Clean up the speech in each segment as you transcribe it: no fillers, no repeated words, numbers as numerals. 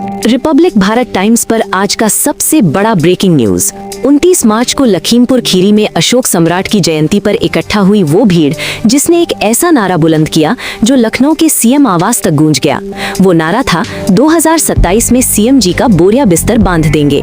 Republic Bharat times पर आज का सबसे बड़ा ब्रेकिंग न्यूज। 29 मार्च को लखीमपुर खीरी में अशोक सम्राट की जयंती पर इकट्ठा हुई वो भीड़ जिसने एक ऐसा नारा बुलंद किया जो लखनऊ के सीएम आवास तक गूंज गया। वो नारा था 2027 में सीएम जी का बोरिया बिस्तर बांध देंगे।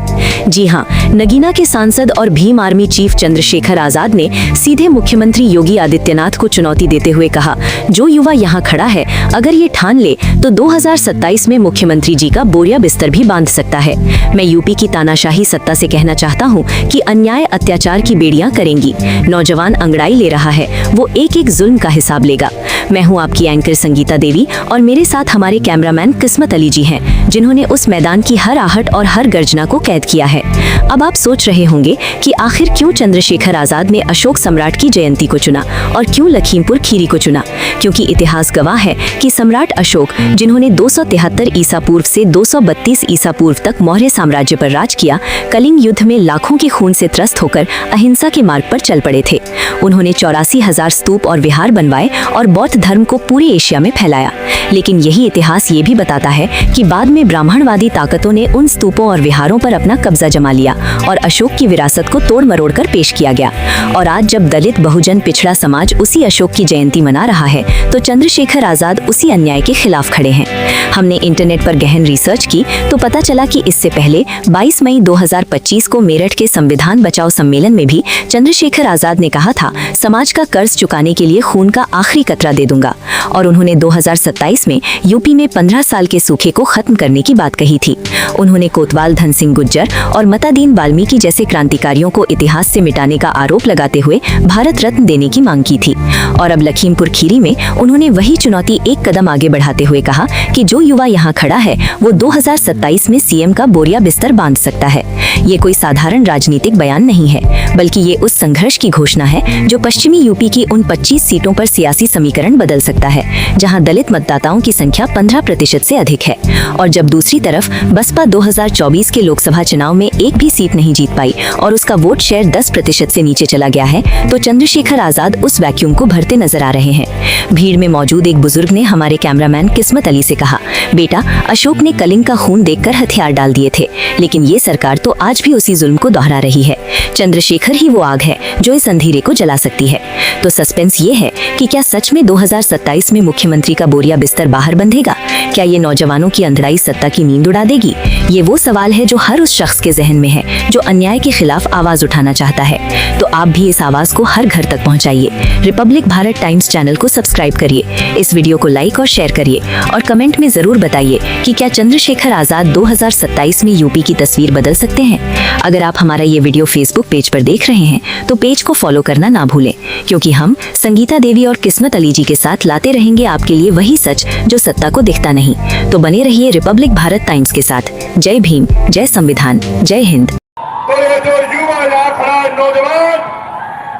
जी हाँ, नगीना के सांसद और भीम आर्मी चीफ चंद्रशेखर आजाद ने सीधे मुख्यमंत्री योगी आदित्यनाथ को चुनौती देते हुए कहा, जो युवा यहाँ खड़ा है अगर ये ठान ले तो 2027 में मुख्यमंत्री जी का बोरिया बिस्तर भी बांध सकता है। मैं यूपी की तानाशाही सत्ता से कहना चाहता हूँ कि अन्याय अत्याचार की बेड़ियां करेंगी। नौजवान अंगड़ाई ले रहा है, वो एक एक जुल्म का हिसाब लेगा। मैं हूँ आपकी एंकर संगीता देवी और मेरे साथ हमारे कैमरामैन किस्मत अली जी हैं, जिन्होंने उस मैदान की हर आहट और हर गर्जना को कैद किया है। अब आप सोच रहे होंगे कि आखिर क्यों चंद्रशेखर आजाद ने अशोक सम्राट की जयंती को चुना और क्यों लखीमपुर खीरी को चुना, क्योंकि इतिहास गवाह है कि सम्राट अशोक, जिन्होंने 273 ईसा पूर्व से 232 ईसा पूर्व तक मौर्य साम्राज्य पर राज किया, कलिंग युद्ध में लाखों के खून से त्रस्त होकर अहिंसा के मार्ग पर चल पड़े थे। उन्होंने 84,000 स्तूप और विहार बनवाए और बौद्ध धर्म को पूरी एशिया में फैलाया। लेकिन यही इतिहास ये भी बताता है कि बाद में ब्राह्मणवादी ताकतों ने उन स्तूपों और विहारों पर अपना कब्जा जमा लिया और अशोक की विरासत को तोड़ मरोड़ कर पेश किया गया। और आज जब दलित, बहुजन, पिछड़ा समाज उसी अशोक की जयंती मना रहा है तो चंद्रशेखर आजाद उसी अन्याय के खिलाफ खड़े हैं। हमने इंटरनेट पर गहन रिसर्च की तो पता चला कि इससे पहले 22 मई 2025 को मेरठ के संविधान बचाओ सम्मेलन में भी चंद्रशेखर आजाद ने कहा था, समाज का कर्ज चुकाने के लिए खून का आखिरी कतरा दे दूंगा। और उन्होंने 2027 में यूपी में 15 साल के सूखे को खत्म करने की बात कही थी। उन्होंने कोतवाल धन सिंह गुर्जर और मतादीन वाल्मीकि जैसे क्रांतिकारियों को इतिहास से मिटाने का आरोप लगाते हुए भारत रत्न देने की मांग की थी। और अब लखीमपुर खीरी में उन्होंने वही चुनौती एक कदम आगे बढ़ाते हुए कहा कि जो युवा यहाँ खड़ा है वो 2027 में सीएम का बोरिया बिस्तर बांध सकता है। ये कोई साधारण राजनीतिक बयान नहीं है, बल्कि ये उस संघर्ष की घोषणा है जो पश्चिमी यूपी की उन 25 सीटों पर सियासी समीकरण बदल सकता है, जहां दलित मतदाताओं की संख्या 15% से अधिक है। और जब दूसरी तरफ बसपा 2024 के लोकसभा चुनाव में एक भी सीट नहीं जीत पाई और उसका वोट शेयर 10% से नीचे चला गया है, तो चंद्रशेखर आजाद उस वैक्यूम को भरते नजर आ रहे हैं। भीड़ में मौजूद एक बुजुर्ग ने हमारे कैमरामैन किस्मत अली से कहा, बेटा, अशोक ने कलिंग का खून देखकर हथियार डाल दिए थे, लेकिन ये सरकार तो आज भी उसी जुल्म को दोहरा रही है। चंद्रशेखर ही वो आग है जो इस अंधेरे को जला सकती है। तो सस्पेंस ये है कि क्या सच में 2027 में मुख्यमंत्री का बोरिया बिस्तर बाहर बंधेगा? क्या ये नौजवानों की अंधड़ाई सत्ता की नींद उड़ा देगी? ये वो सवाल है जो हर उस शख्स के जहन में है जो अन्याय के खिलाफ आवाज उठाना चाहता है। तो आप भी इस आवाज को हर घर तक पहुंचाइए। रिपब्लिक भारत टाइम्स चैनल को सब्सक्राइब करिए, इस वीडियो को लाइक और शेयर करिए और कमेंट में जरूर बताइए कि क्या चंद्रशेखर आजाद 2027 में यूपी की तस्वीर बदल सकते हैं। अगर आप हमारा ये वीडियो फेसबुक पेज पर देख रहे हैं तो पेज को फॉलो करना ना भूलें, क्योंकि हम संगीता देवी और किस्मत अली जी के साथ लाते रहेंगे आपके लिए वही सच जो सत्ता को दिखता नहीं। तो बने रहिए रिपब्लिक भारत टाइम्स के साथ। जय भीम, जय संविधान, जय हिंद। तो ये जो युवा यहाँ खड़ा नौजवान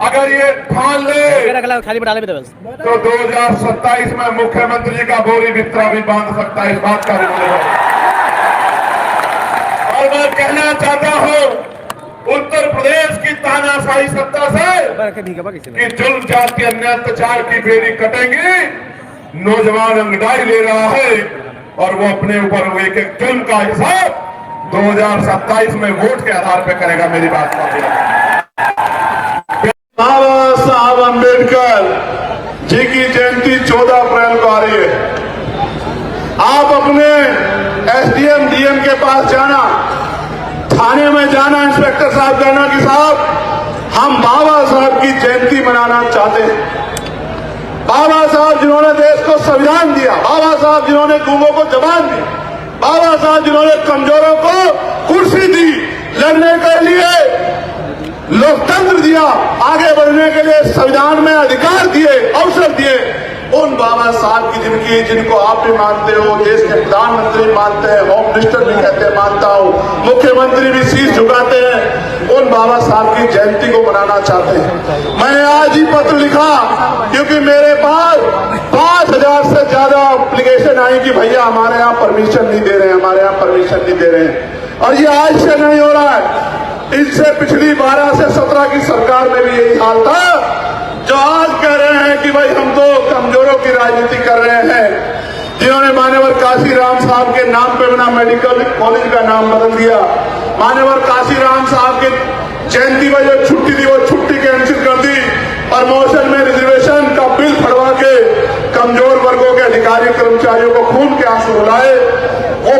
अगर ये ठान ले तो 2027 में मुख्यमंत्री का बोरी बिस्तरा भी बांध सकता है। इस बात का और मैं कहना चाहता हूँ उत्तर प्रदेश की तानाशाही सत्ता से कि जुल्म जाति अन्याय अत्याचार की बेड़ी कटेंगी। नौजवान अंगड़ाई ले रहा है और वो अपने ऊपर वो एक एक जुल्म का हिसाब 2027 में वोट के आधार पर करेगा। मेरी बात बाबा साहब अम्बेडकर जी की जयंती 14 अप्रैल को आ रही है। आप अपने एसडीएम डीएम के पास जाना, थाने में जाना, इंस्पेक्टर साहब कहना कि साहब हम बाबा साहब की जयंती मनाना चाहते हैं। बाबा साहब जिन्होंने देश को संविधान दिया, बाबा साहब जिन्होंने गूंगों को जबान दी, बाबा साहब जिन्होंने कमजोरों को कुर्सी दी, लड़ने के लिए लोकतंत्र दिया, आगे बढ़ने के लिए संविधान में अधिकार दिए, अवसर दिए, उन बाबा साहब की जिनको आप भी मानते हो, देश के प्रधानमंत्री मानते हैं, होम मिनिस्टर भी कहते मानता हूं, मुख्यमंत्री भी शीश झुकाते हैं, उन बाबा साहब की जयंती को मनाना चाहते हैं। मैंने आज ही पत्र लिखा क्योंकि मेरे पास 5,000 से ज्यादा एप्लीकेशन आई कि भैया हमारे यहाँ परमिशन नहीं दे रहे हैं, हमारे यहाँ परमिशन नहीं दे रहे हैं। और ये आज से नहीं हो रहा है, इनसे पिछली 12 से 17 की सरकार में भी यही हाल था। जो आज कह रहे हैं कि भाई हम तो कमजोरों की राजनीति कर रहे हैं, जिन्होंने मान्यवर काशीराम साहब के नाम पे बना मेडिकल कॉलेज का नाम बदल दिया, मान्यवर काशीराम साहब के जयंती में जो छुट्टी थी वो छुट्टी कैंसिल कर दी, प्रमोशन में रिजर्वेशन का बिल फड़वा के कमजोर वर्गों के अधिकारी कर्मचारियों को खून के आंसू रुलाए। वो